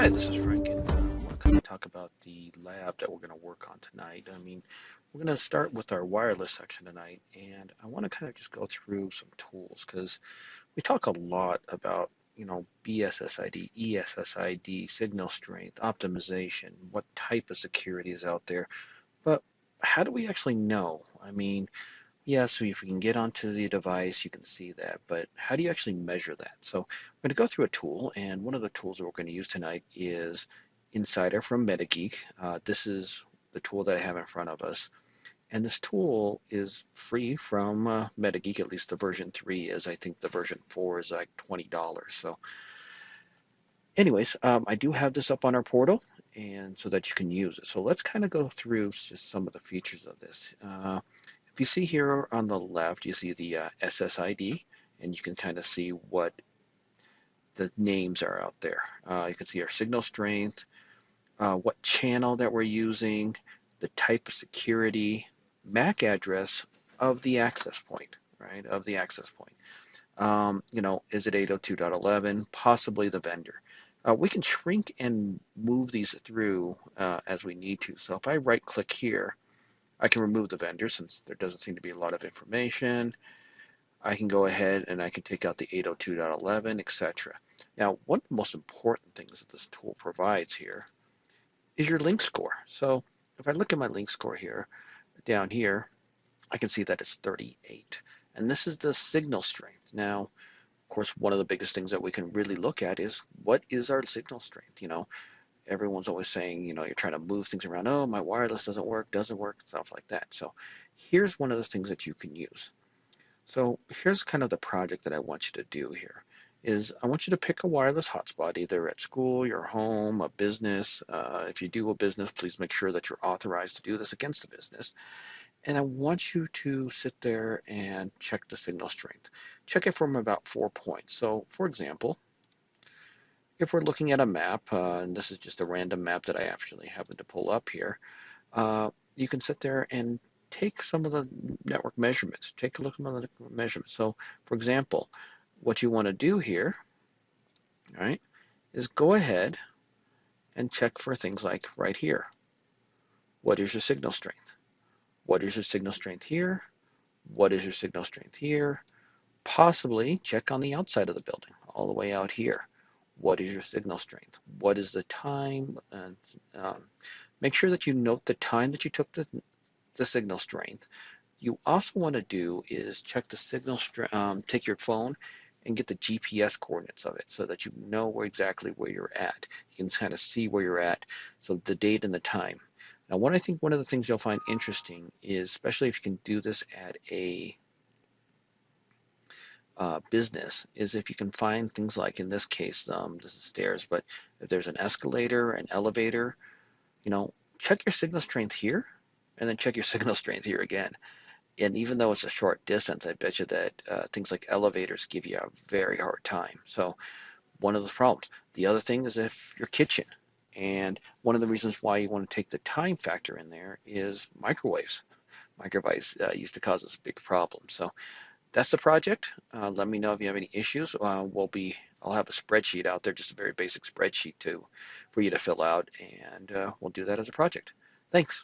Hi, this is Frank, and I want to kind of talk about the lab that we're going to work on tonight. We're going to start with our wireless section tonight, and I want to kind of just go through some tools because we talk a lot about, BSSID, ESSID, signal strength, optimization, what type of security is out there, but how do we actually know? Yes, so if you can get onto the device, you can see that, but how do you actually measure that? So I'm going to go through a tool, and one of the tools that we're going to use tonight is InSIDDer from Metageek. This is the tool that I have in front of us, and this tool is free from Metageek, at least the version 3 is. I think the version 4 is like $20. So anyways, I do have this up on our portal, and so that you can use it. So let's kind of go through just some of the features of this. If you see here on the left, you see the SSID, and you can kind of see what the names are out there. You can see our signal strength, what channel that we're using, the type of security, MAC address of the access point, right? Of the access point. Is it 802.11? Possibly the vendor. We can shrink and move these through as we need to. So if I right click here, I can remove the vendor since there doesn't seem to be a lot of information. I can go ahead and I can take out the 802.11, etc. Now, one of the most important things that this tool provides here is your link score. So if I look at my link score here, down here, I can see that it's 38. And this is the signal strength. Now, of course, one of the biggest things that we can really look at is what is our signal strength? Everyone's always saying, you're trying to move things around. Oh, my wireless doesn't work, stuff like that. So here's one of the things that you can use. So here's kind of the project that I want you to do here is I want you to pick a wireless hotspot, either at school, your home, a business. If you do a business, please make sure that you're authorized to do this against the business. And I want you to sit there and check the signal strength. Check it from about 4 points. So for example, if we're looking at a map, and this is just a random map that I actually happen to pull up here, you can sit there and take some of the network measurements. Take a look at the measurements. So, for example, what you want to do here, right, is go ahead and check for things like right here. What is your signal strength? What is your signal strength here? What is your signal strength here? Possibly check on the outside of the building, all the way out here. What is your signal strength? What is the time? And make sure that you note the time that you took the signal strength. You also want to do is check the signal strength, take your phone and get the GPS coordinates of it so that you know exactly where you're at. You can kind of see where you're at, so the date and the time. Now, what I think one of the things you'll find interesting is, especially if you can do this at a business, is if you can find things like, in this case, this is stairs, but if there's an escalator, an elevator, check your signal strength here and then check your signal strength here again. And even though it's a short distance, I bet you that things like elevators give you a very hard time. So one of the problems. The other thing is if your kitchen, and one of the reasons why you want to take the time factor in there is microwaves. Microwaves used to cause us a big problem. So that's the project. Let me know if you have any issues. I'll have a spreadsheet out there, just a very basic spreadsheet for you to fill out, and we'll do that as a project. Thanks.